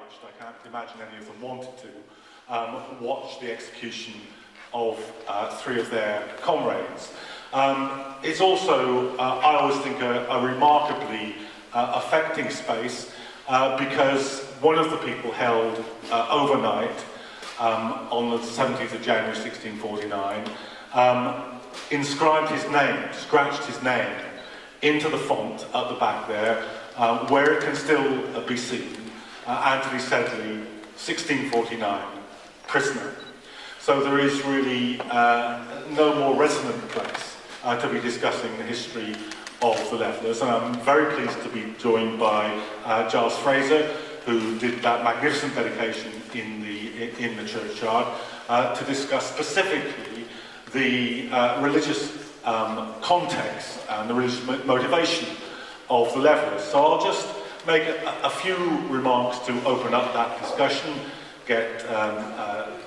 encouraged, I can't imagine any of them wanted to, watch the execution of 3 of their comrades. It's also, I always think, a remarkably affecting space because one of the people held overnight on the 17th of January 1649 inscribed his name, scratched his name into the font at the back there, where it can still be seen. Anthony Sedley, 1649, prisoner. So there is really no more resonant place to be discussing the history of the Levellers, and I'm very pleased to be joined by Giles Fraser, who did that magnificent dedication in the churchyard, to discuss specifically the religious context and the religious motivation of the Levellers. So I'll just make a few remarks to open up that discussion, get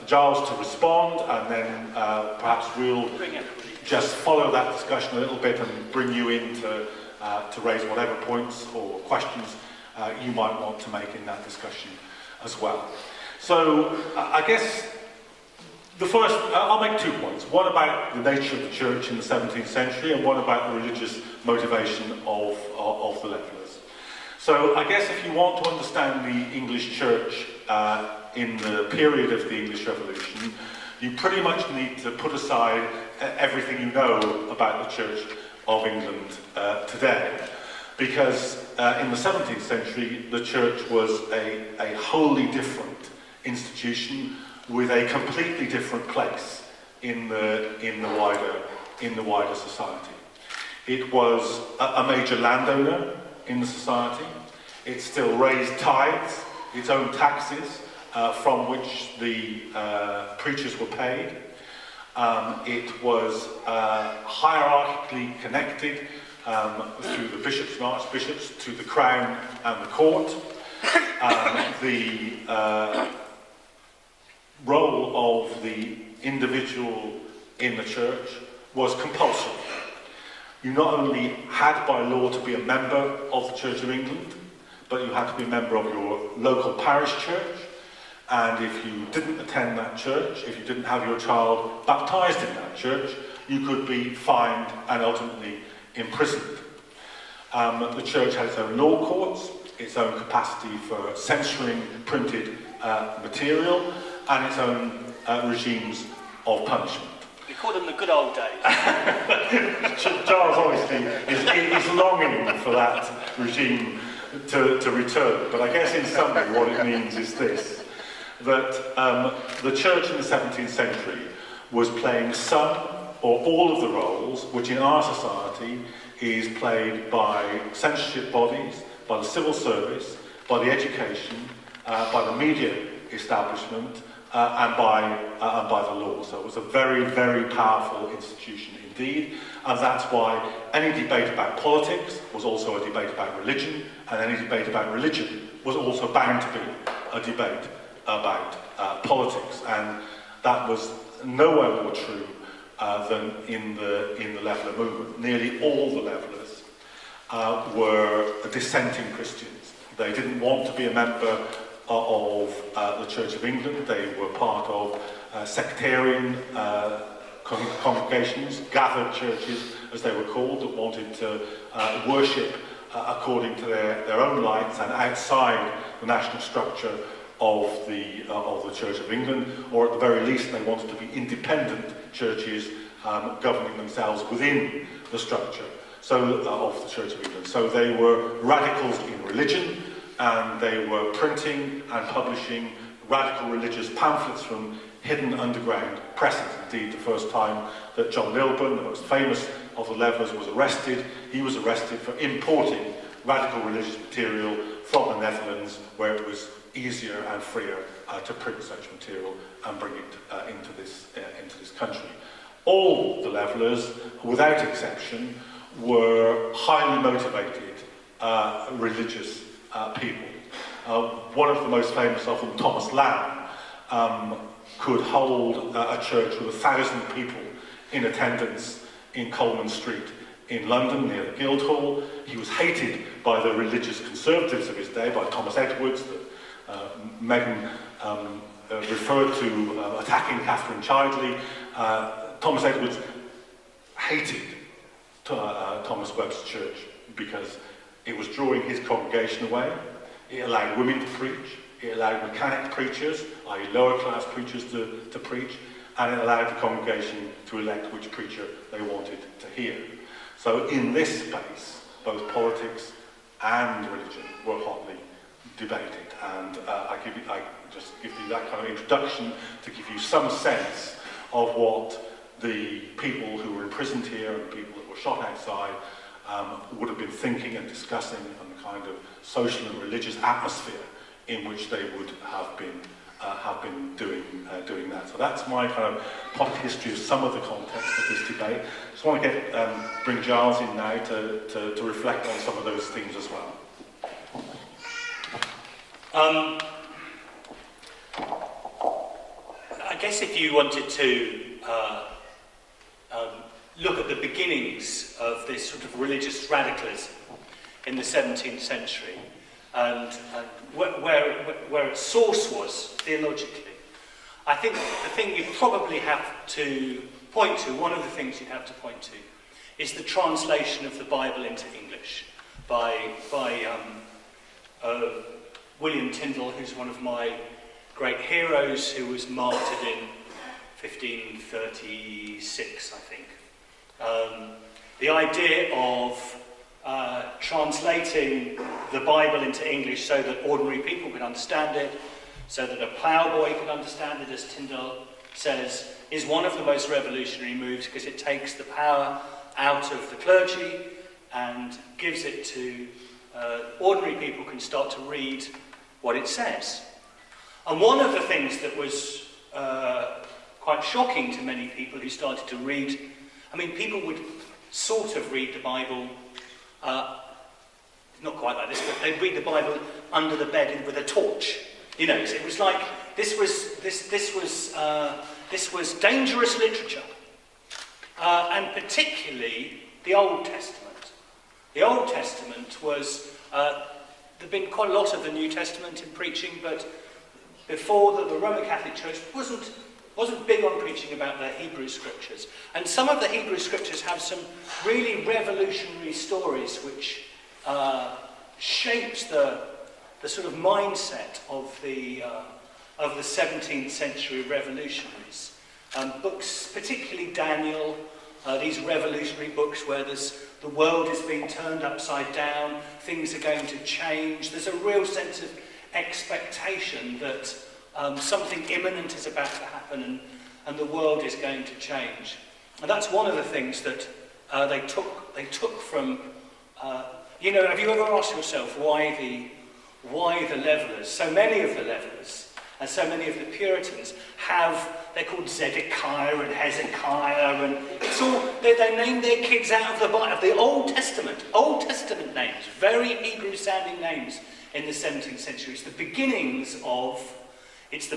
Giles to respond, and then perhaps we'll just follow that discussion a little bit and bring you in to raise whatever points or questions you might want to make in that discussion as well. So I guess the first, I'll make 2 points. One about the nature of the church in the 17th century and one about the religious motivation of the Levellers. So I guess if you want to understand the English church in the period of the English Revolution, you pretty much need to put aside everything you know about the Church of England today. Because in the 17th century, the church was a wholly different institution with a completely different place in the wider society. It was a major landowner in the society. It still raised tithes, its own taxes, from which the preachers were paid. It was hierarchically connected through the bishops and archbishops to the crown and the court. The role of the individual in the church was compulsory. You not only had by law to be a member of the Church of England, but you had to be a member of your local parish church, and if you didn't attend that church, if you didn't have your child baptised in that church, you could be fined and ultimately imprisoned. The church had its own law courts, its own capacity for censoring printed material, and its own regimes of punishment. We call them the good old days. Giles obviously is longing for that regime to return, but I guess in summary what it means is this, that the church in the 17th century was playing some or all of the roles which in our society is played by censorship bodies, by the civil service, by the education, by the media establishment, and by the law. So it was a very, very powerful institution indeed, and that's why any debate about politics was also a debate about religion, and any debate about religion was also bound to be a debate about politics, and that was nowhere more true than in the Leveller movement. Nearly all the Levellers were dissenting Christians. They didn't want to be a member of the Church of England. They were part of sectarian congregations, gathered churches as they were called, that wanted to worship according to their own lights and outside the national structure of the Church of England, or at the very least they wanted to be independent churches governing themselves within the structure of the Church of England. So they were radicals in religion, and they were printing and publishing radical religious pamphlets from hidden underground presses. Indeed, the first time that John Lilburn, the most famous of the Levellers, was arrested, he was arrested for importing radical religious material from the Netherlands, where it was easier and freer to print such material and bring it into this country. All the Levellers, without exception, were highly motivated religious people. One of the most famous of them, Thomas Lamb, could hold a church with 1,000 people in attendance in Coleman Street in London, near the Guildhall. He was hated by the religious conservatives of his day, by Thomas Edwards, Megan referred to attacking Catherine Chidley. Thomas Edwards hated Thomas Webb's church because it was drawing his congregation away. It allowed women to preach. It allowed mechanic preachers, i.e. lower class preachers, to preach. And it allowed the congregation to elect which preacher they wanted to hear. So in this space, both politics and religion were hotly debated. And I just give you that kind of introduction to give you some sense of what the people who were imprisoned here and the people that were shot outside would have been thinking and discussing, and the kind of social and religious atmosphere in which they would have been doing that. So that's my kind of pot history of some of the context of this debate. Just want to bring Giles in now to reflect on some of those themes as well. I guess if you wanted to look at the beginnings of this sort of religious radicalism in the 17th century and where its source was theologically, I think the thing you probably have to point to, one of the things you'd have to point to, is the translation of the Bible into English by William Tyndale, who's one of my great heroes, who was martyred in 1536, I think. The idea of translating the Bible into English so that ordinary people could understand it, so that a ploughboy could understand it, as Tyndale says, is one of the most revolutionary moves, because it takes the power out of the clergy and gives it to ordinary people can start to read what it says. And one of the things that was quite shocking to many people who started to read, I mean, people would sort of read the Bible, not quite like this, but they'd read the Bible under the bed with a torch. You know, it was like this was dangerous literature, and particularly the Old Testament. The Old Testament was there'd been quite a lot of the New Testament in preaching, but before the Roman Catholic Church wasn't big on preaching about the Hebrew Scriptures. And some of the Hebrew Scriptures have some really revolutionary stories which shaped the sort of mindset of the 17th century revolutionaries. Books, particularly Daniel, these revolutionary books where the world is being turned upside down, things are going to change. There's a real sense of expectation that something imminent is about to happen and the world is going to change. And that's one of the things that they took from, have you ever asked yourself why the Levellers, so many of the Levellers and so many of the Puritans they're called Zedekiah and Hezekiah, and it's all, they name their kids out of the Old Testament names, very Hebrew sounding names in the 17th century. It's the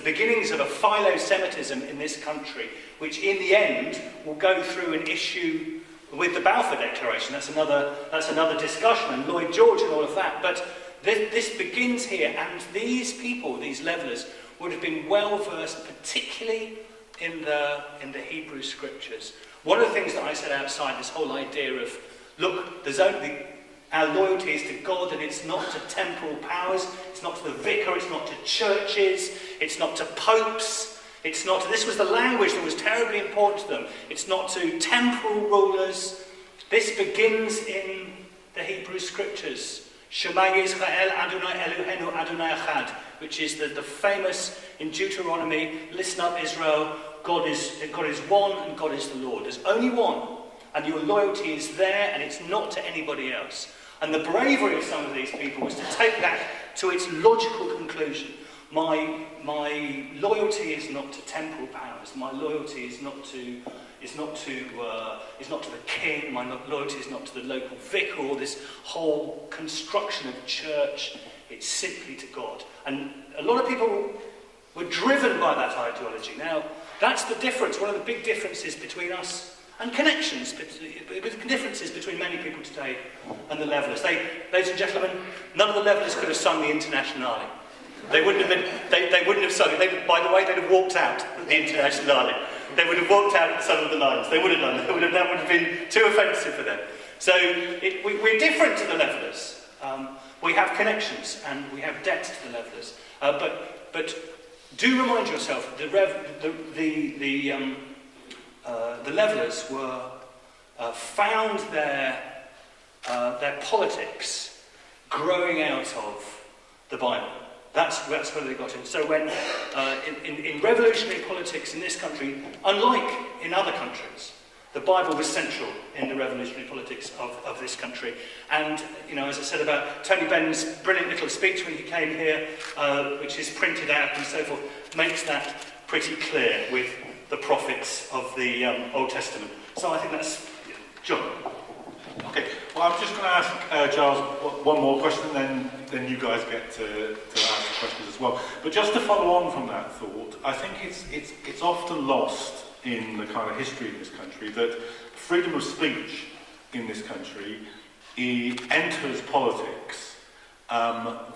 beginnings of a philo-Semitism in this country, which in the end will go through an issue with the Balfour Declaration. That's another discussion, and Lloyd George and all of that. But this begins here, and these people, these Levellers, would have been well versed, particularly in the Hebrew Scriptures. One of the things that I said outside, this whole idea of, look, our loyalty is to God, and it's not to temporal powers, it's not to the vicar, it's not to churches, it's not to popes, this was the language that was terribly important to them. It's not to temporal rulers. This begins in the Hebrew Scriptures. Shema Yisrael Adonai Eloheinu Adonai Echad, which is the famous in Deuteronomy, listen up Israel, God is one and God is the Lord. There's only one, and your loyalty is there, and it's not to anybody else. And the bravery of some of these people was to take that to its logical conclusion. My loyalty is not to temporal powers. My loyalty is not to the king. My loyalty is not to the local vicar or this whole construction of church. It's simply to God. And a lot of people were driven by that ideology. Now, that's the difference. One of the big differences between us and connections, differences between many people today and the Levellers. Ladies and gentlemen, none of the Levellers could have sung the Internationale. They wouldn't have been. They wouldn't have sung. By the way, they'd have walked out of the International Army. They would have walked out at some of the lines. They would have done. That would have been too offensive for them. So we're different to the Levellers. We have connections and we have debt to the Levellers. But do remind yourself the Levellers were found their politics growing out of the Bible. That's where they got in. So when in revolutionary politics in this country, unlike in other countries, the Bible was central in the revolutionary politics of this country. And, you know, as I said about Tony Benn's brilliant little speech when he came here, which is printed out and so forth, makes that pretty clear with the prophets of the Old Testament. So I think that's... John. Okay, well, I'm just going to ask Giles one more question, and then you guys get to ask the questions as well. But just to follow on from that thought, I think it's often lost in the kind of history in this country that freedom of speech in this country enters politics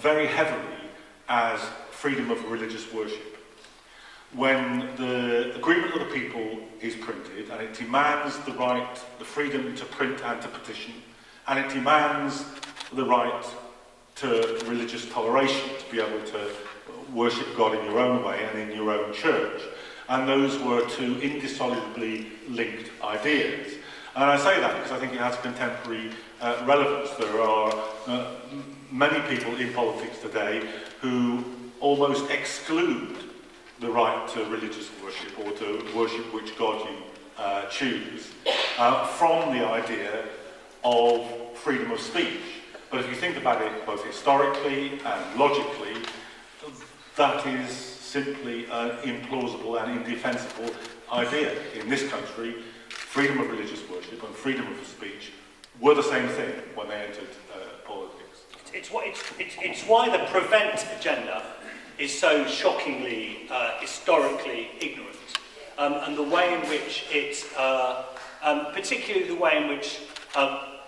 very heavily as freedom of religious worship. When the agreement of the people is printed and it demands the right, the freedom to print and to petition, and it demands the right to religious toleration, to be able to worship God in your own way and in your own church. And those were two indissolubly linked ideas. And I say that because I think it has contemporary relevance. There are many people in politics today who almost exclude the right to religious worship or to worship which God you choose from the idea of freedom of speech. But if you think about it both historically and logically, that is simply an implausible and indefensible idea. In this country, freedom of religious worship and freedom of speech were the same thing when they entered politics. It's why the prevent agenda is so shockingly historically ignorant, and the way in which it, particularly the way in which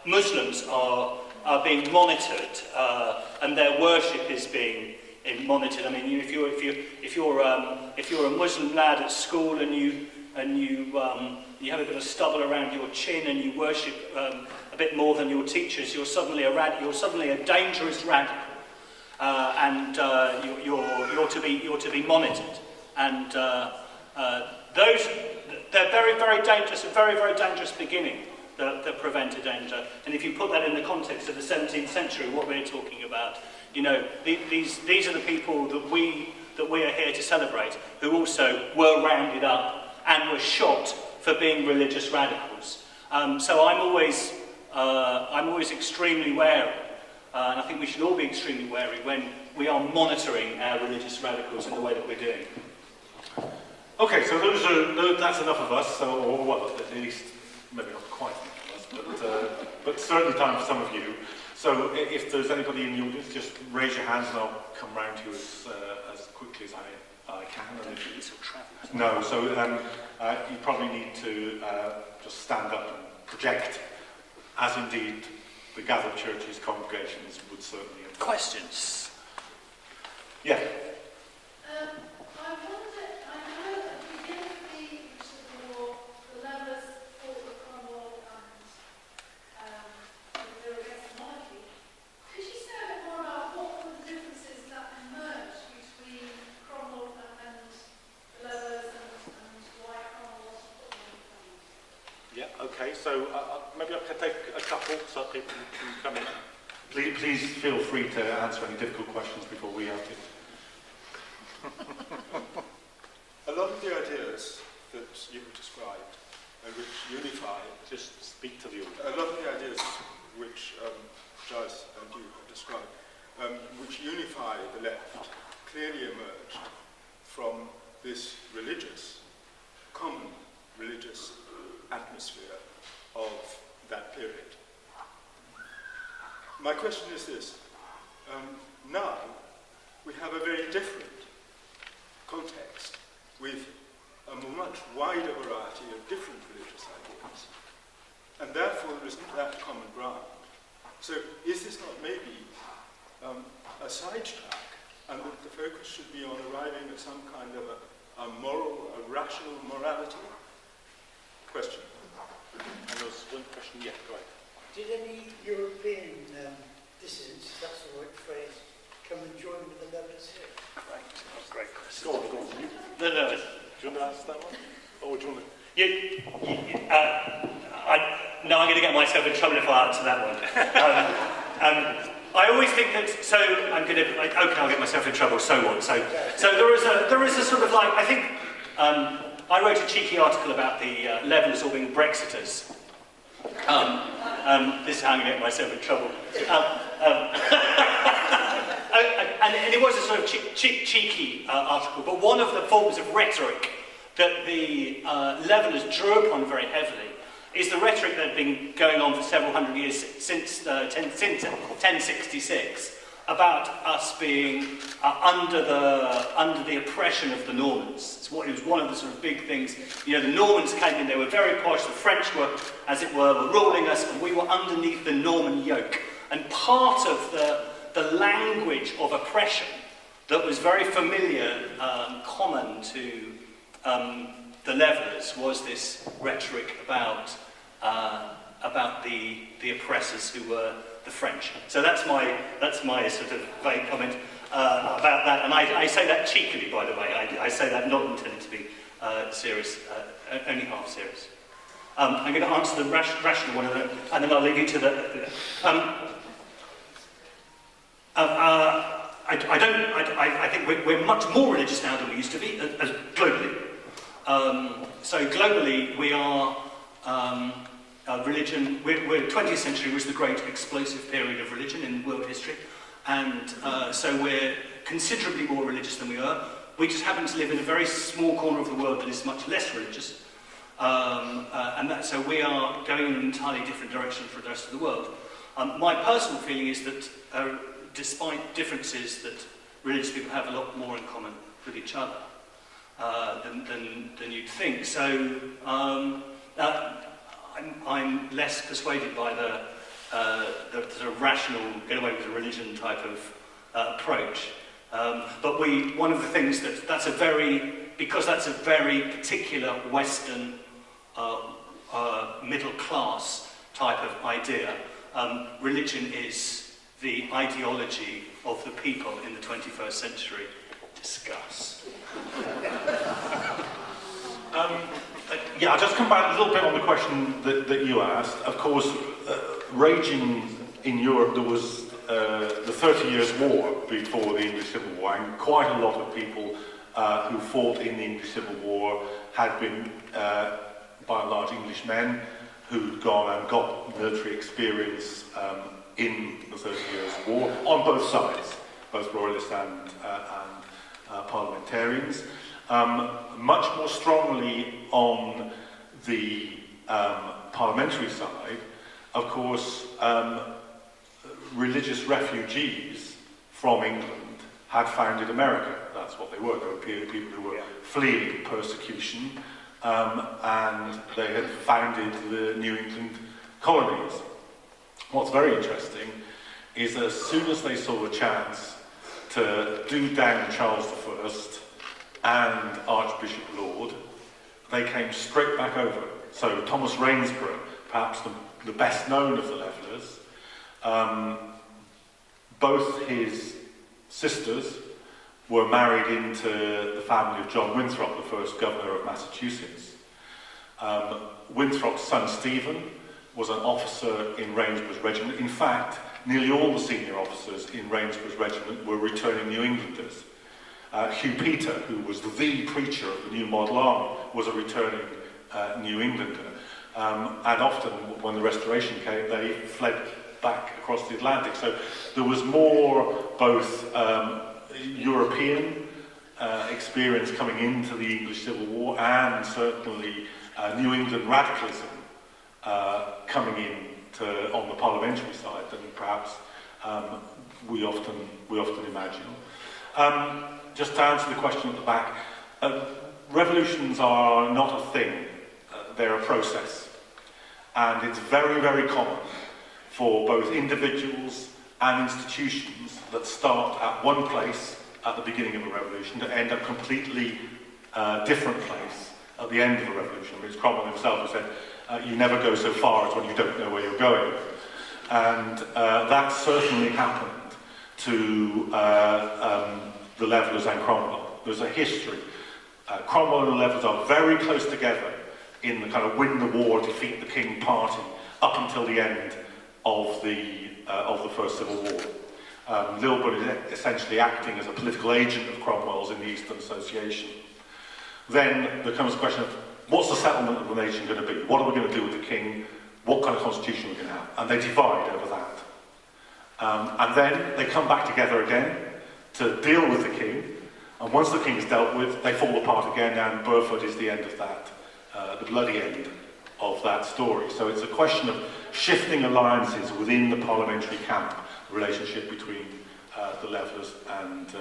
Muslims are being monitored and their worship is being monitored. I mean, if you're a Muslim lad at school and you have a bit of stubble around your chin and you worship a bit more than your teachers, you're suddenly a dangerous radical. And you're to be monitored, and they're very dangerous, a very dangerous beginning. The prevent agenda, and if you put that in the context of the 17th century, what we're talking about, you know, these are the people that we are here to celebrate, who also were rounded up and were shot for being religious radicals. So I'm always extremely wary. And I think we should all be extremely wary when we are monitoring our religious radicals in the way that we're doing. Okay, so that's enough of us, or well, at least, maybe not quite enough of us, but certainly time for some of you. So if there's anybody in the audience, just raise your hands and I'll come round to you as quickly as I can. No, so you probably need to just stand up and project, as indeed the gathered churches, congregations would certainly have. Questions? Yeah. I wonder, I know at the beginning of the war, the Levellers fought with Cromwell and they were against the monarchy. Could you say a bit more about what were the differences that emerged between Cromwell and the Levellers and why Cromwell wasn't put on the ground? Yeah, okay, so maybe I can take a couple so people can come in. Please feel free to answer any difficult questions before we have to. A lot of the ideas that you've described and which unify, Just speak to the audience. a lot of the ideas which Giles and you have described, which unify the left, clearly emerged from this common religious atmosphere of that period. My question is this. Now, we have a very different context with a much wider variety of different religious ideas. And therefore, there isn't that common ground. So, is this not maybe a sidetrack, and that the focus should be on arriving at some kind of a moral, a rational morality? Question. And there was one question, yeah, go ahead. Did any European dissidents, if that's the right phrase, come and join with the levellers here? Right. That's a great question. Go on. No. Do you want to ask that one? Or do you want to... No, I'm going to get myself in trouble if I answer that one. I always think that. So I'm going to. Okay, I'll get myself in trouble. So what? So there is a sort of like I think I wrote a cheeky article about the levellers all being Brexiters. This is how I'm going to get myself in trouble. And it was a sort of cheeky article, but one of the forms of rhetoric that the levellers drew upon very heavily is the rhetoric that had been going on for several hundred years since 1066 about us being under the oppression of the Normans. It was one of the sort of big things. You know, the Normans came in; they were very posh. The French were, as it were ruling us, and we were underneath the Norman yoke. And part of the language of oppression that was very familiar, common to the levellers, was this rhetoric about the oppressors who were the French. So that's my sort of vague comment about that, and I say that cheekily, by the way. I say that not intended to be serious, only half serious. I'm going to answer the rational one, and then I'll leave you to the. I think we're much more religious now than we used to be, globally. So globally, we are religion. 20th century was the great explosive period of religion in world history, and so we're considerably more religious than we were. We just happen to live in a very small corner of the world that is much less religious, so we are going in an entirely different direction from the rest of the world. My personal feeling is that despite differences, that religious people have a lot more in common with each other than you'd think. So I'm less persuaded by the sort of rational, get away with the religion type of approach. But one of the things that's a very particular Western middle class type of idea. Religion is the ideology of the people in the 21st century. Discuss. I'll just come back a little bit on the question that you asked. Of course, raging in Europe, there was the 30 Years' War before the English Civil War, and quite a lot of people who fought in the English Civil War had been, by and large, English men who'd gone and got military experience in the 30 Years' War, on both sides, both royalists and parliamentarians. Much more strongly on the parliamentary side, of course, religious refugees from England had founded America. That's what they were. They were people who were fleeing persecution, and they had founded the New England colonies. What's very interesting is that as soon as they saw a chance to do down Charles I and Archbishop Laud, they came straight back over. So Thomas Rainsborough, perhaps the best known of the levellers, both his sisters were married into the family of John Winthrop, the first governor of Massachusetts. Winthrop's son Stephen was an officer in Rainsborough's regiment. In fact, nearly all the senior officers in Rainsborough's regiment were returning New Englanders. Hugh Peter, who was the preacher of the New Model Army, was a returning New Englander. And often, when the Restoration came, they fled back across the Atlantic. So there was more both European experience coming into the English Civil War, and certainly New England radicalism coming in on the parliamentary side than perhaps we often imagine. Just to answer the question at the back, revolutions are not a thing, they're a process. And it's very, very common for both individuals and institutions that start at one place at the beginning of a revolution to end up completely different place at the end of a revolution. It's Cromwell himself who said, you never go so far as when you don't know where you're going. And that certainly happened to the Levellers and Cromwell. There's a history. Cromwell and the Levellers are very close together in the kind of win the war, defeat the king party up until the end of the First Civil War. Lilburn is essentially acting as a political agent of Cromwell's in the Eastern Association. Then there comes the question of what's the settlement of the nation going to be? What are we going to do with the king? What kind of constitution are we going to have? And they divide over that. And then they come back together again to deal with the king. And once the king is dealt with, they fall apart again, and Burford is the end of that, the bloody end of that story. So it's a question of shifting alliances within the parliamentary camp, the relationship between the Levellers and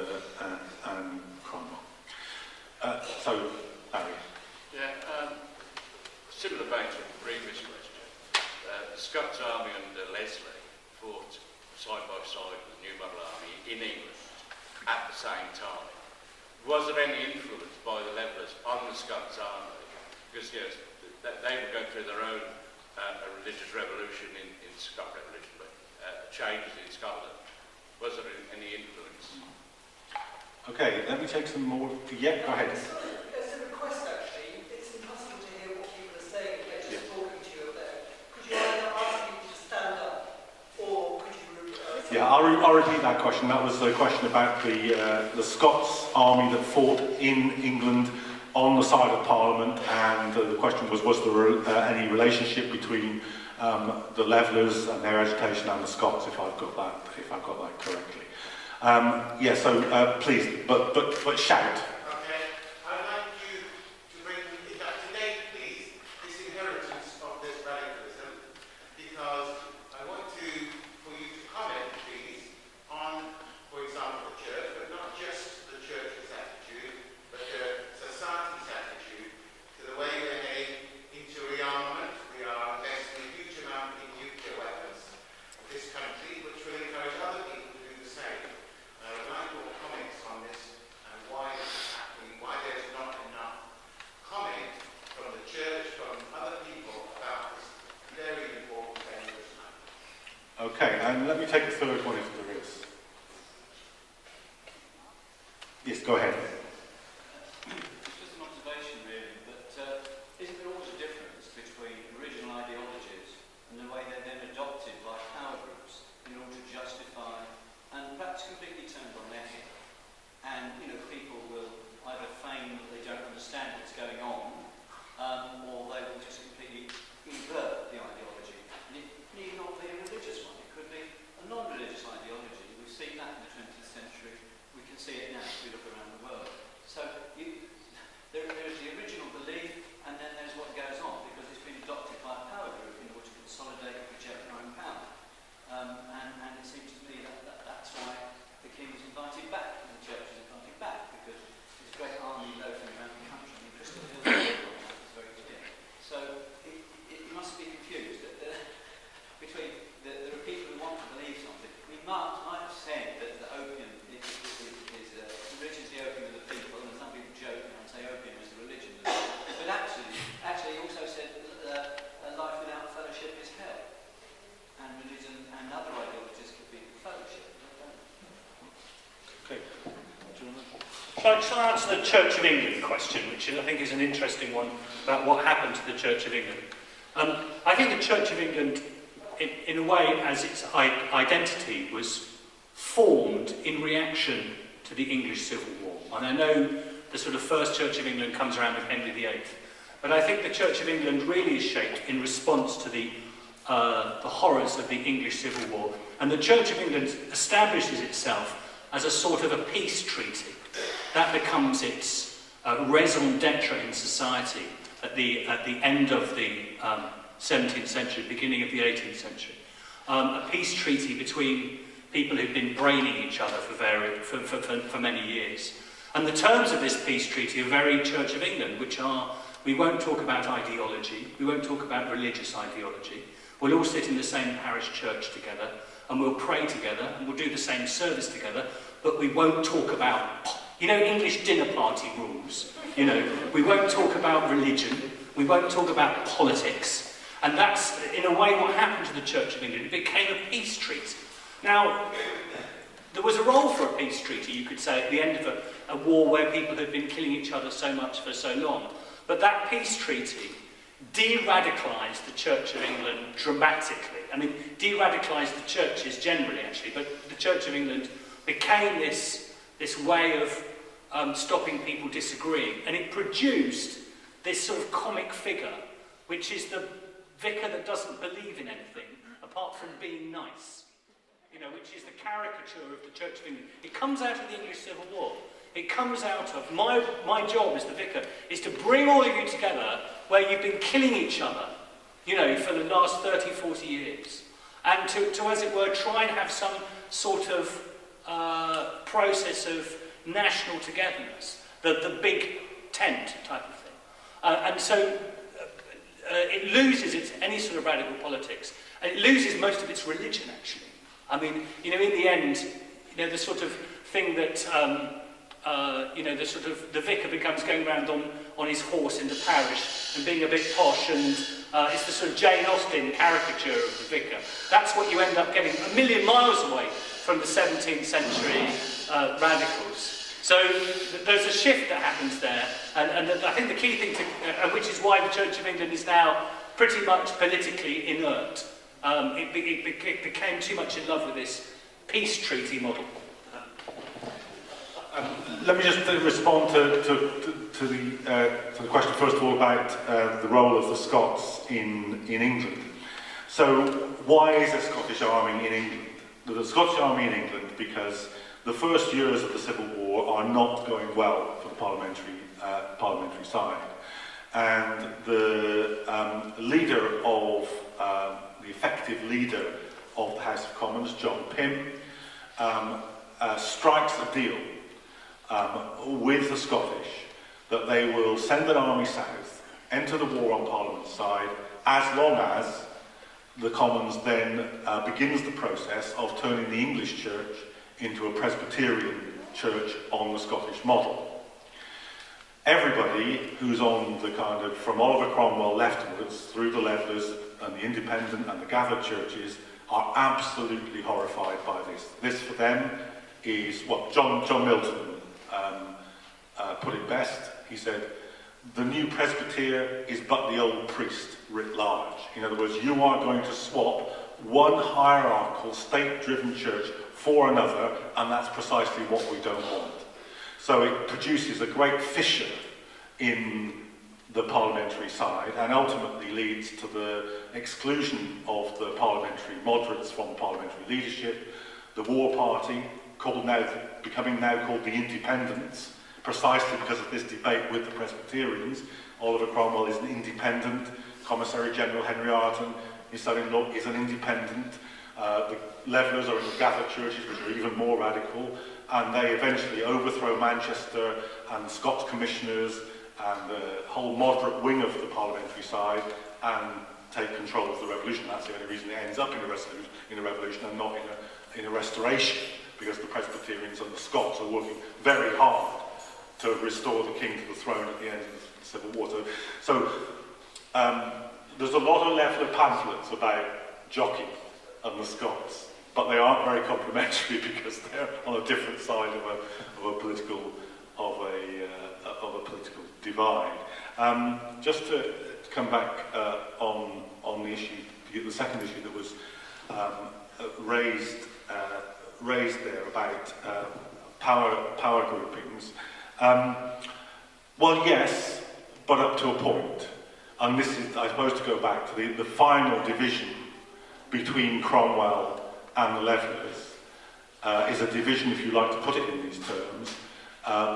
Cromwell. So, Barry. Yeah, similar vein to the previous question. The Scots Army under Leslie fought side by side with the New Model Army in England at the same time. Was there any influence by the Levellers on the Scots Army? Because yes, they were going through their own religious revolution in Scotland, changes in Scotland. Was there any influence? Okay, let me take some more. Yeah, go ahead. There's a request actually. It's impossible to hear what people are saying if they're just talking to you up there. Could you either ask people to stand up, or could you? Yeah, I'll repeat that question. That was the question about the Scots army that fought in England on the side of Parliament, and the question was there any relationship between the Levellers and their agitation and the Scots, if I've got that correctly. Yeah, so please, but shout. Okay, I'd like you to bring it up to date, please, this inheritance of this radicalism, because I want for you to comment, please, on, for example, the church, but not just the church's attitude, but the society's attitude to the way we're heading into rearmament. We are investing a huge amount in nuclear weapons in this country, which will encourage other people to do the same. I would like your comments on this and why this is happening, why there's not enough comment from the church, from other people about this very important dangerous matter. Okay, and let me take the third one if there is. Yes, go ahead. Just an observation really, but isn't there always a difference between original ideologies and the way they're then adopted by power groups in order to justify and perhaps completely turned on their head? And, people will either feign that they don't understand what's going on, or they will just completely invert the ideology. And it need not be a religious one, it could be a non-religious ideology. We've seen that in the 20th century, we can see it now as we look around the world. So there is the original belief, and then there's what goes on, because it's been adopted by a power group in order to consolidate and project their own power. And it seems to me that's why the king was invited back, and the church was invited back, because there's a great army loafing around the country, and Crystal Hill is very clear. So it must be confused between there are people who want to believe something. I mean, Marx might have said that the opium is religion is the opium of the people, and some people joke and say opium is the religion. But actually he also said life without fellowship is hell. And religion and other ideologies could be fellowship. Okay. Shall I answer the Church of England question, which I think is an interesting one about what happened to the Church of England? I think the Church of England, in a way, as its identity, was formed in reaction to the English Civil War. And I know the sort of first Church of England comes around with Henry VIII, but I think the Church of England really is shaped in response to the horrors of the English Civil War. And the Church of England establishes itself as a sort of a peace treaty. That becomes its raison d'etre in society at the end of the 17th century, beginning of the 18th century. A peace treaty between people who've been braining each other for many years. And the terms of this peace treaty are very Church of England, which are, we won't talk about ideology, we won't talk about religious ideology, we'll all sit in the same parish church together, and we'll pray together, and we'll do the same service together, but we won't talk about, you know, English dinner party rules. You know, we won't talk about religion, we won't talk about politics. And that's, in a way, what happened to the Church of England. It became a peace treaty. Now, there was a role for a peace treaty, you could say, at the end of a war where people had been killing each other so much for so long. But that peace treaty de-radicalised the Church of England dramatically. I mean, de-radicalised the churches generally, actually, but the Church of England became this way of stopping people disagreeing. And it produced this sort of comic figure, which is the vicar that doesn't believe in anything, apart from being nice. You know, which is the caricature of the Church of England. It comes out of the English Civil War. It comes out of, my job as the vicar is to bring all of you together where you've been killing each other, you know, for the last 30, 40 years. And to as it were, try and have some sort of process of national togetherness, the big tent type of thing. And so it loses any sort of radical politics, and it loses most of its religion, actually. I mean, you know, in the end, you know, the sort of thing that, you know, the vicar becomes going around on his horse in the parish and being a bit posh, and it's the sort of Jane Austen caricature of the vicar. That's what you end up getting a million miles away from the 17th century radicals. So there's a shift that happens there, and I think the key thing which is why the Church of England is now pretty much politically inert. It became too much in love with this peace treaty model. Let me just respond to the question first of all about the role of the Scots in England. So why is a Scottish army in England? There's a Scottish army in England because the first years of the Civil War are not going well for the parliamentary side, and the leader of the effective leader of the House of Commons, John Pym, strikes a deal with the Scottish that they will send an army south, enter the war on Parliament's side, as long as the Commons then begins the process of turning the English church into a Presbyterian church on the Scottish model. Everybody who's on the kind of, from Oliver Cromwell leftwards, through the Levellers and the Independent and the Gathered churches, are absolutely horrified by this. This for them is what John Milton put it best. He said, the new presbyter is but the old priest writ large. In other words, you are going to swap one hierarchical, state-driven church for another, and that's precisely what we don't want. So it produces a great fissure in the parliamentary side, and ultimately leads to the exclusion of the parliamentary moderates from parliamentary leadership, the war party, becoming now called the Independents, precisely because of this debate with the Presbyterians. Oliver Cromwell is an independent, Commissary General Henry Arton, his son-in-law, is an independent. The Levellers are in the Gathered churches, which are even more radical, and they eventually overthrow Manchester and the Scots Commissioners and the whole moderate wing of the parliamentary side, and take control of the revolution. That's the only reason it ends up in a revolution and not in a restoration, because the Presbyterians and the Scots are working very hard to restore the king to the throne at the end of the Civil War. So there's a lot of Leveller pamphlets about Jockey and the Scots, but they aren't very complimentary because they're on a different side of a political divide. Just to come back on the issue, the second issue that was raised there about power groupings. Well, yes, but up to a point. And this is, I suppose, to go back to the final division between Cromwell and the Levellers is a division, if you like to put it in these terms,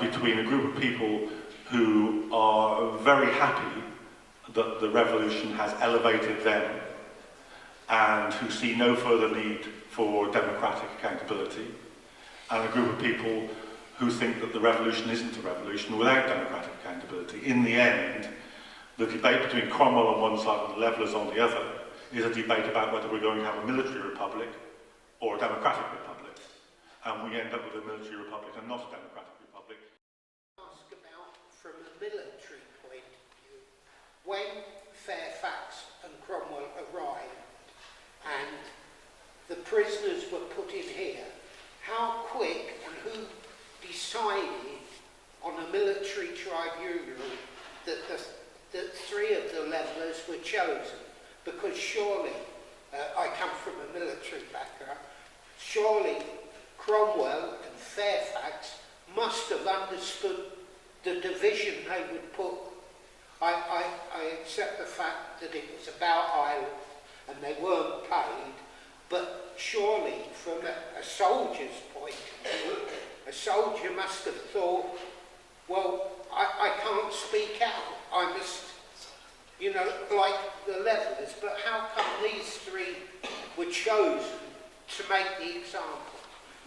between a group of people who are very happy that the revolution has elevated them and who see no further need for democratic accountability, and a group of people who think that the revolution isn't a revolution without democratic accountability. In the end, the debate between Cromwell on one side and the Levellers on the other is a debate about whether we're going to have a military republic or a democratic republic. and we end up with a military republic and not a democratic republic. Ask about from a military point of view. When Fairfax and Cromwell arrived and the prisoners were put in here, how quick and who decided on a military tribunal that three of the levellers were chosen? Because surely, I come from a military background, surely Cromwell and Fairfax must have understood the division they would put. I accept the fact that it was about Ireland and they weren't paid, but surely from a soldier's point of view, a soldier must have thought, well, I can't speak out, I must, you know, like the levellers, but how come these three were chosen to make the example?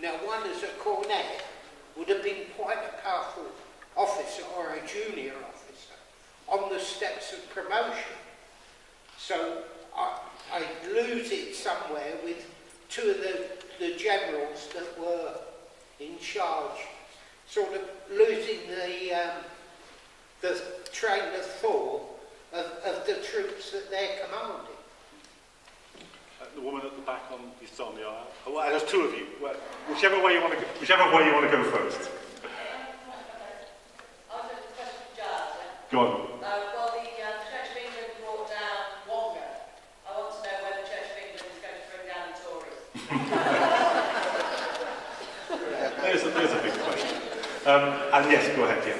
Now, one as a cornet would have been quite a powerful officer or a junior officer on the steps of promotion. So I lose it somewhere with two of the generals that were in charge, sort of losing the train of thought of the troops that they're commanding. The woman at the back on the aisle. Oh, well, there's two of you. Well, whichever way you want to go first. I'll do the question for Giles then. Go on. Well, the Church of England brought down Wonga. I want to know when the Church of England is going to bring down the Tories. There's a big question. And yes, go ahead, yeah.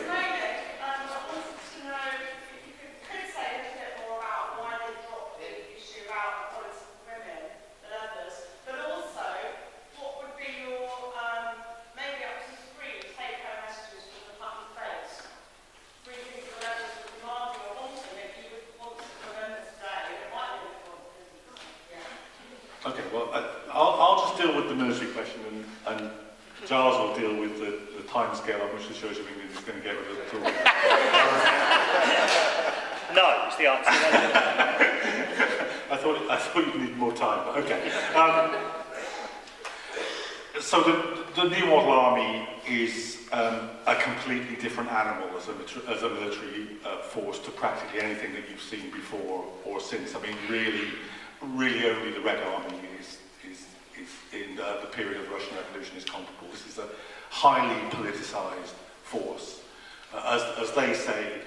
Okay, well, I'll just deal with the military question, and Giles will deal with the time scale on which the Church of England is going to get rid of the Tories. No, is the answer. I thought you'd need more time, but okay. So the new model army is a completely different animal as a military force to practically anything that you've seen before or since. I mean, really only the Red Army is in the period of Russian Revolution is comparable. This is a highly politicized force. As they say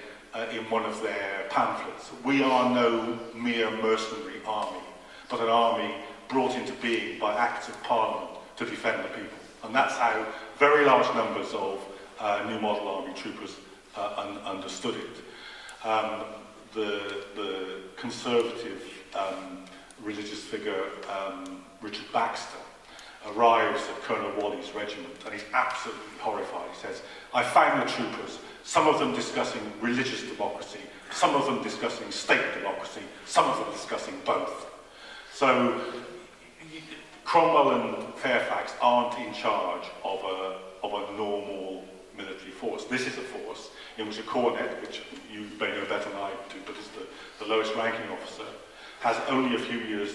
in one of their pamphlets, we are no mere mercenary army, but an army brought into being by acts of parliament to defend the people. And that's how very large numbers of new model army troopers understood it. The conservative religious figure, Richard Baxter, arrives at Colonel Wally's regiment and he's absolutely horrified. He says, I found the troopers, some of them discussing religious democracy, some of them discussing state democracy, some of them discussing both. So Cromwell and Fairfax aren't in charge of a normal military force. This is a force in which a cornet, which you may know better than I do, but is the lowest ranking officer, has only a few years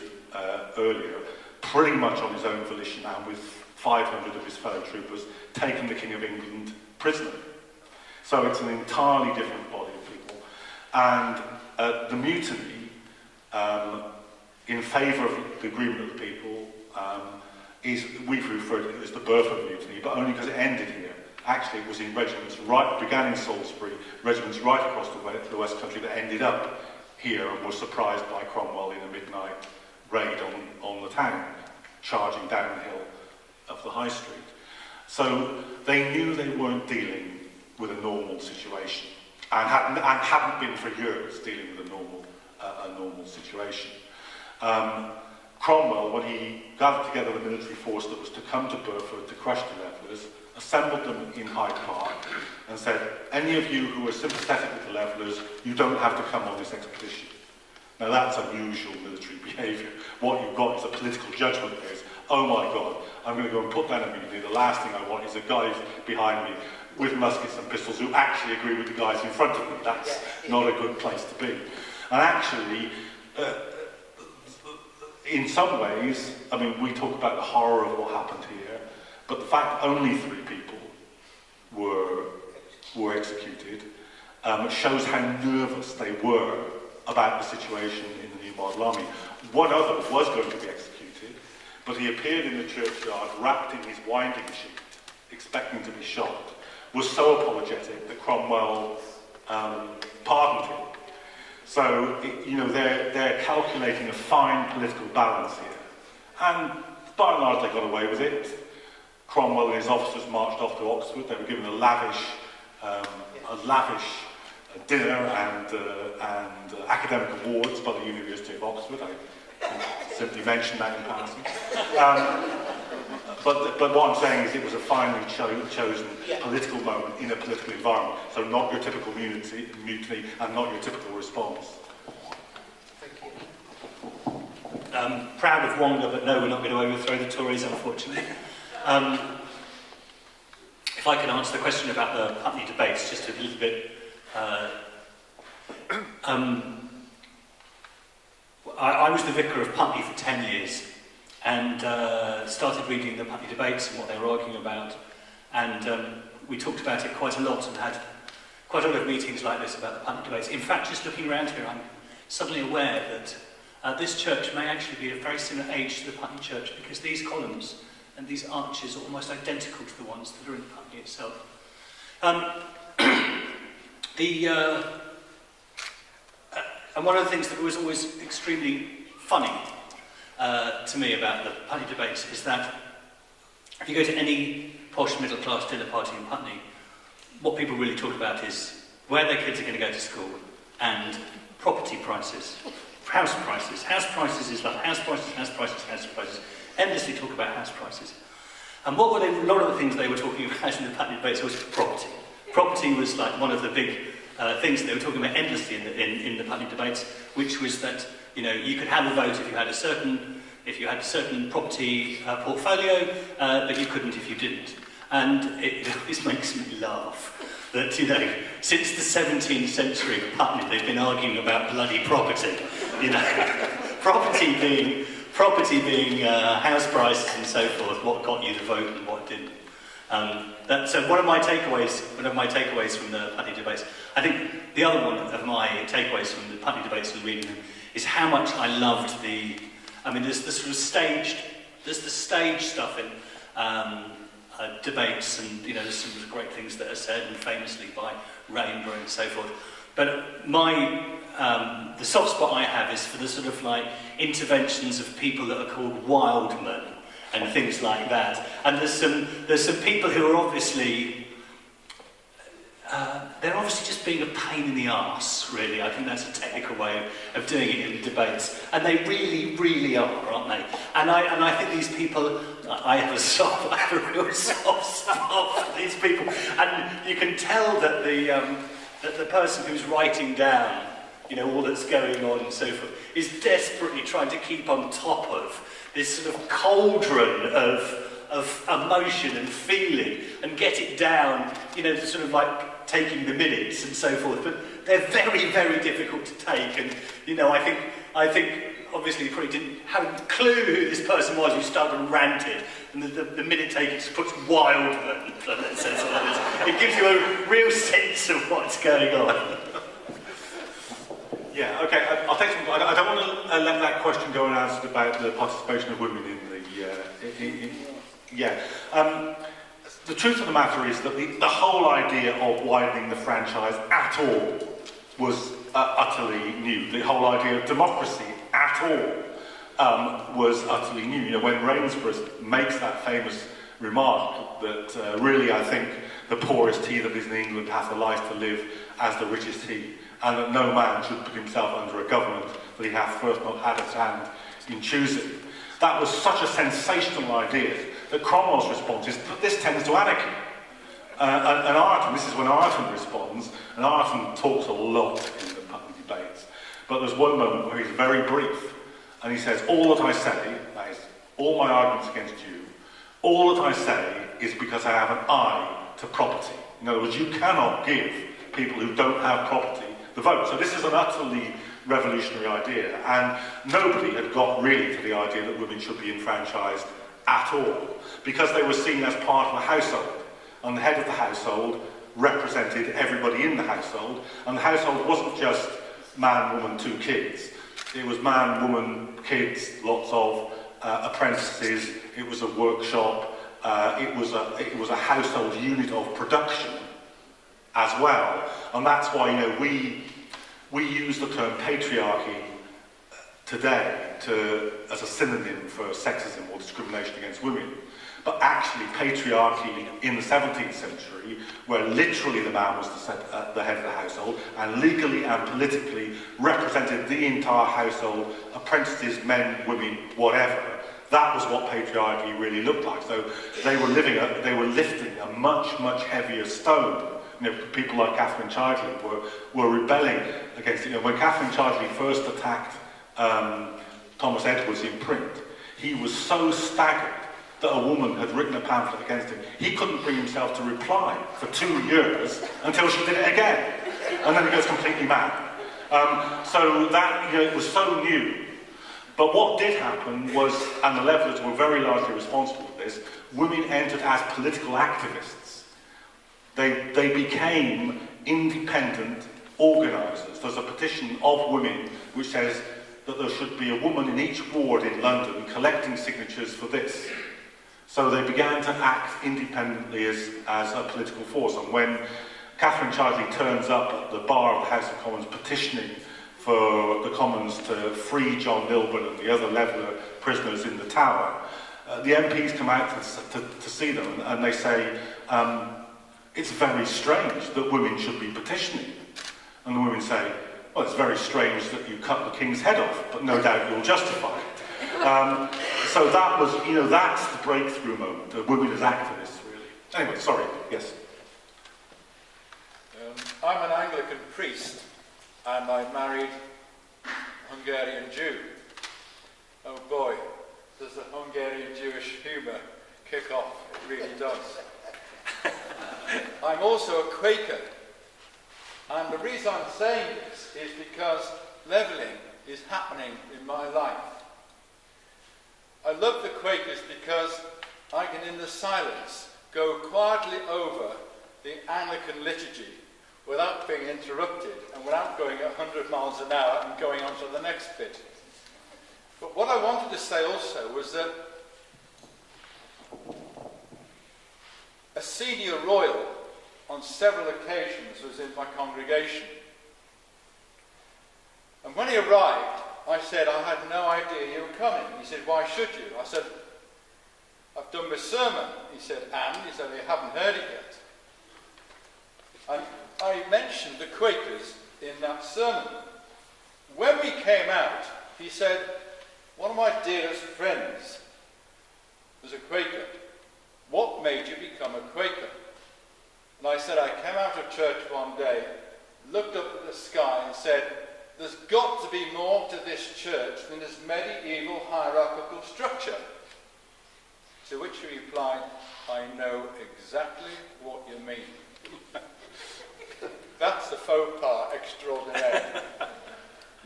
earlier, pretty much on his own volition and with 500 of his fellow troopers, taken the King of England prisoner. So it's an entirely different body of people. And the mutiny, in favour of the agreement of the people, we've referred to it as the Burford mutiny, but only because it ended here. Actually, it was in regiments began in Salisbury, regiments right across the West Country that ended up here and were surprised by Cromwell in a midnight raid on the town, charging down the hill of the High Street. So they knew they weren't dealing with a normal situation, and hadn't been for years dealing with a normal situation. Cromwell, when he gathered together the military force that was to come to Burford to crush the levellers, assembled them in Hyde Park and said, any of you who are sympathetic with the levellers, you don't have to come on this expedition. Now that's unusual military behaviour. What you've got is a political judgment that is, oh my God, I'm going to go and put down a mutiny. The last thing I want is a guy behind me with muskets and pistols who actually agree with the guys in front of me. That's not a good place to be. And actually, in some ways, I mean, we talk about the horror of what happened here. But the fact only 3 people were executed shows how nervous they were about the situation in the New Model Army. One other was going to be executed, but he appeared in the churchyard wrapped in his winding sheet, expecting to be shot, was so apologetic that Cromwell pardoned him. So, they're calculating a fine political balance here. And by and large, they got away with it. Cromwell and his officers marched off to Oxford. They were given a lavish dinner and academic awards by the University of Oxford. I simply mention that in passing. But what I'm saying is it was a finely chosen political moment in a political environment. So not your typical mutiny and not your typical response. Thank you. Proud of Wonga, but no, we're not going to overthrow the Tories, unfortunately. If I can answer the question about the Putney debates just a little bit. I was the vicar of Putney for 10 years and started reading the Putney debates and what they were arguing about, and we talked about it quite a lot and had quite a lot of meetings like this about the Putney debates. In fact, just looking around here, I'm suddenly aware that this church may actually be a very similar age to the Putney church, because these columns and these arches are almost identical to the ones that are in Putney itself. And one of the things that was always extremely funny to me about the Putney debates is that if you go to any posh middle-class dinner party in Putney, what people really talk about is where their kids are going to go to school and property prices, house prices. House prices is like house prices, house prices, house prices. Endlessly talk about house prices. And what were they, a lot of the things they were talking about in the Putney debates was property. Property was like one of the big things they were talking about endlessly in the Putney debates, which was that you could have a vote if you had a certain property portfolio, but you couldn't if you didn't. And it always makes me laugh that since the 17th century in Putney they've been arguing about bloody property. Property being house prices and so forth, what got you the vote and what didn't. So one of my takeaways from the Putney debates, I think the other one of my takeaways from the Putney debates and reading them is how much I loved there's the sort of staged stuff in debates, and there's some great things that are said, and famously by Rainbow and so forth. But the soft spot I have is for the sort of like interventions of people that are called wildmen and things like that. And there's some people who are obviously they're obviously just being a pain in the arse, really. I think that's a technical way of doing it in the debates. And they really, really are, aren't they? And I think these people, I have a real soft spot for these people. And you can tell that the person who's writing down, all that's going on and so forth, is desperately trying to keep on top of this sort of cauldron of emotion and feeling and get it down, sort of like taking the minutes and so forth. But they're very, very difficult to take. And, I think obviously you probably didn't have a clue who this person was who started and ranted. And the minute taker just puts Wildman. It gives you a real sense of what's going on. Yeah, okay, I'll take some. I don't want to let that question go unanswered about the participation of women in the. The truth of the matter is that the whole idea of widening the franchise at all was utterly new. The whole idea of democracy at all was utterly new. When Rainsborough makes that famous remark that really, I think, the poorest he that is in England hath a life to live as the richest he, and that no man should put himself under a government that he hath first not had at hand in choosing. That was such a sensational idea that Cromwell's response is that this tends to anarchy. And Ireton, this is when Ireton responds, and Ireton talks a lot in the Putney debates, but there's one moment where he's very brief, and he says, all that I say, that is, all my arguments against you, all that I say is because I have an eye to property. In other words, you cannot give people who don't have property the vote. So this is an utterly revolutionary idea, and nobody had got really to the idea that women should be enfranchised at all, because they were seen as part of a household, and the head of the household represented everybody in the household, and the household wasn't just man, woman, 2 kids. It was man, woman, kids, lots of apprentices. It was a workshop. It was a household unit of production as well, and that's why we use the term patriarchy today as a synonym for sexism or discrimination against women. But actually, patriarchy in the 17th century, where literally the man was the head of the household, and legally and politically represented the entire household, apprentices, men, women, whatever, that was what patriarchy really looked like. So they were lifting a much, much heavier stone. People like Catherine Chidley were rebelling against it. When Catherine Chidley first attacked Thomas Edwards in print, he was so staggered that a woman had written a pamphlet against him. He couldn't bring himself to reply for 2 years until she did it again. And then he goes completely mad. So that, it was so new. But what did happen was, and the Levelers were very largely responsible for this, women entered as political activists. They became independent organisers. There's a petition of women which says that there should be a woman in each ward in London collecting signatures for this. So they began to act independently as a political force. And when Catherine Chidley turns up at the bar of the House of Commons petitioning for the Commons to free John Lilburn and the other Leveller prisoners in the Tower, the MPs come out to see them, and they say, it's very strange that women should be petitioning. And the women say, well, it's very strange that you cut the King's head off, but no doubt you'll justify it. So that was, that's the breakthrough moment, the women as activists, really. Anyway, sorry, yes. I'm an Anglican priest, and I married a Hungarian Jew. Oh boy, does the Hungarian Jewish humour kick off, it really does. I'm also a Quaker, and the reason I'm saying this is because levelling is happening in my life. I love the Quakers because I can, in the silence, go quietly over the Anglican liturgy without being interrupted and without going at 100 miles an hour and going on to the next bit. But what I wanted to say also was that a senior royal on several occasions was in my congregation. And when he arrived, I said, I had no idea you were coming. He said, why should you? I said, I've done my sermon. He said, and? He said, you haven't heard it yet. And I mentioned the Quakers in that sermon. When we came out, he said, one of my dearest friends was a Quaker. What made you become a Quaker? And I said, I came out of church one day, looked up at the sky and said, there's got to be more to this church than this medieval hierarchical structure. To which he replied, I know exactly what you mean. That's the faux pas extraordinaire.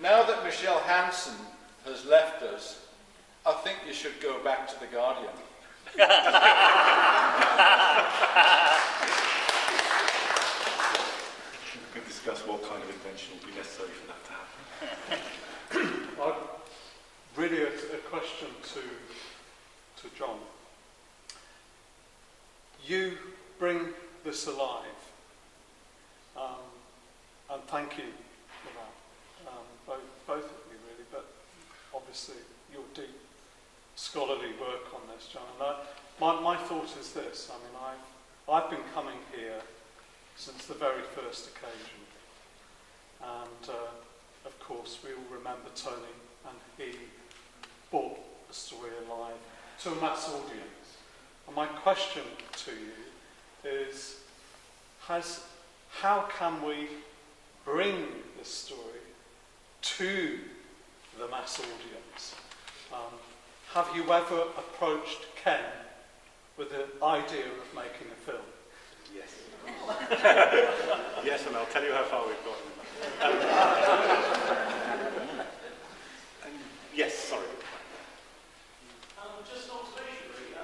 Now that Michelle Hansen has left us, I think you should go back to The Guardian. We can discuss what kind of invention will be necessary for that to happen. Really a question to John. You bring this alive, and thank you for that, both of you really, but obviously your deep scholarly work on this, John. And my thought is this, I mean, I've been coming here since the very first occasion, and of course we all remember Tony, and he brought the story alive to a mass audience. And my question to you is, how can we bring this story to the mass audience? Have you ever approached Ken with the idea of making a film? Yes. Yes, and I'll tell you how far we've gotten. Yes, sorry. Just an observation, really.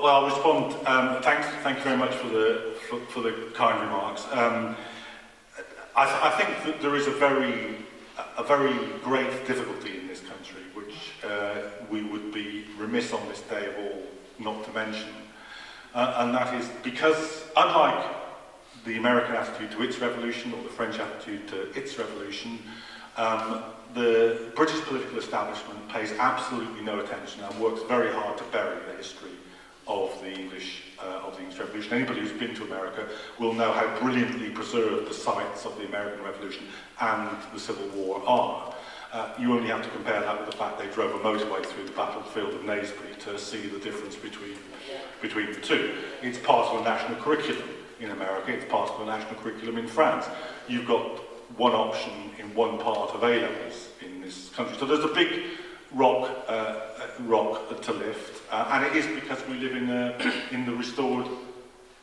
well, I'll respond. Thank you very much for the kind remarks. I think that there is a very great difficulty in this country, which we would be remiss on this day of all not to mention, and that is because, unlike the American attitude to its revolution or the French attitude to its revolution, the British political establishment pays absolutely no attention and works very hard to bury the history of the English Revolution. Anybody who's been to America will know how brilliantly preserved the sites of the American Revolution and the Civil War are. You only have to compare that with the fact they drove a motorway through the battlefield of Naseby to see the difference between the two. It's part of a national curriculum in America, it's part of the national curriculum in France. You've got one option in one part of A-levels in this country. So there's a big rock to lift, and it is because we live in the restored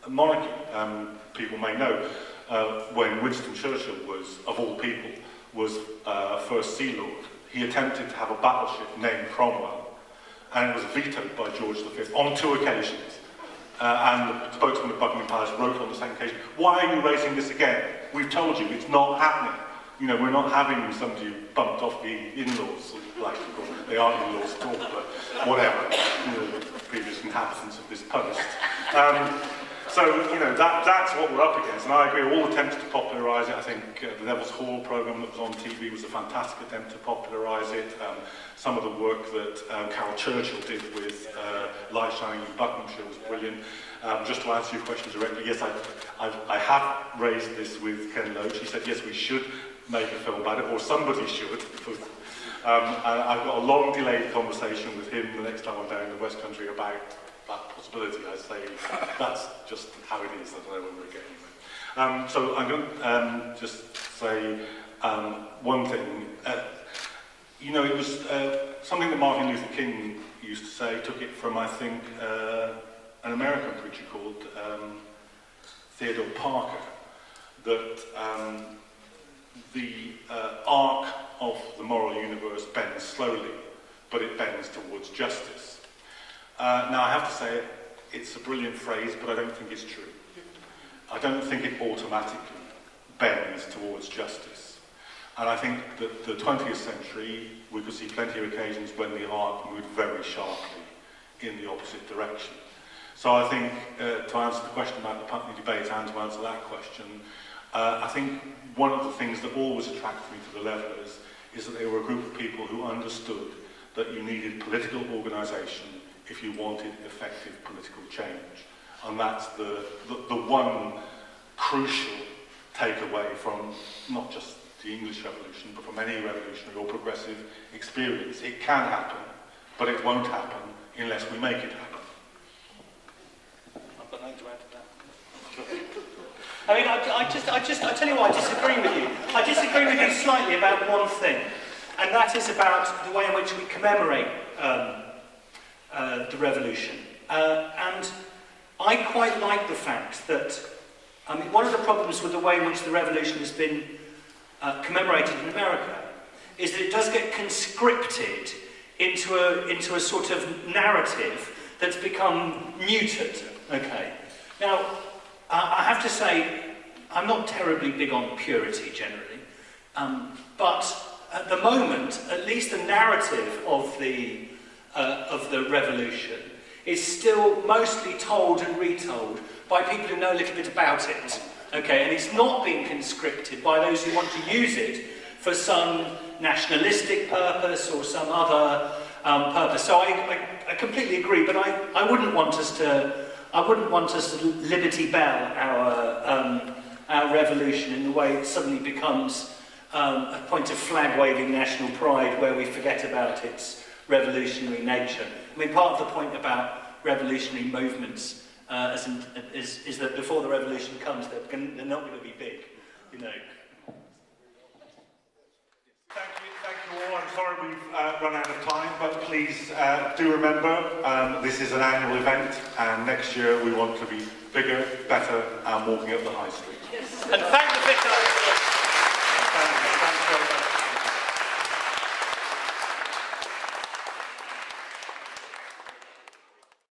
monarchy. People may know when Winston Churchill was, of all people, was First Sea Lord, he attempted to have a battleship named Cromwell, and it was vetoed by George V on 2 occasions. And the spokesman of Buckingham Palace wrote on the second occasion, "Why are you raising this again? We've told you it's not happening. You know, we're not having somebody who bumped off the in-laws, like, of course, they aren't in-laws at all, but whatever, the previous inhabitants of this post." So, you know, that's what we're up against, and I agree, all attempts to popularise it. I think the Neville's Hall programme that was on TV was a fantastic attempt to popularise it. Some of the work that Carol Churchill did with Light Shining in Buckinghamshire was brilliant. Just to answer your question directly, yes, I have raised this with Ken Loach. He said, yes, we should make a film about it, or somebody should. And I've got a long delayed conversation with him the next time I'm down in the West Country about that possibility. I say that's just how it is. I don't know when we're getting there. So I'm going to just say one thing. You know, it was something that Martin Luther King used to say. Took it from, I think, an American preacher called Theodore Parker. That the arc of the moral universe bends slowly, but it bends towards justice. Now, I have to say, it's a brilliant phrase, but I don't think it's true. I don't think it automatically bends towards justice. And I think that the 20th century, we could see plenty of occasions when the arc moved very sharply in the opposite direction. So I think, to answer the question about the Putney debate and to answer that question, I think one of the things that always attracted me to the Levellers is that they were a group of people who understood that you needed political organisation if you wanted effective political change. And that's the one crucial takeaway from not just the English Revolution, but from any revolutionary or progressive experience. It can happen, but it won't happen unless we make it happen. I've got nothing to add to that. I mean, I tell you what, I disagree with you. I disagree with you slightly about one thing, and that is about the way in which we commemorate the revolution. And I quite like the fact that, I mean, one of the problems with the way in which the revolution has been commemorated in America is that it does get conscripted into a sort of narrative that's become neutered. Okay. Now, I have to say, I'm not terribly big on purity generally, but at the moment, at least the narrative of the revolution is still mostly told and retold by people who know a little bit about it. Okay, and it's not being conscripted by those who want to use it for some nationalistic purpose or some other purpose. So I completely agree, but I wouldn't want us to Liberty Bell our revolution in the way it suddenly becomes a point of flag-waving national pride where we forget about its revolutionary nature. I mean, part of the point about revolutionary movements is that before the revolution comes, they're not going to be big, you know. Thank you all. I'm sorry we've run out of time, but please do remember this is an annual event, and next year we want to be bigger, better, and walking up the high street. And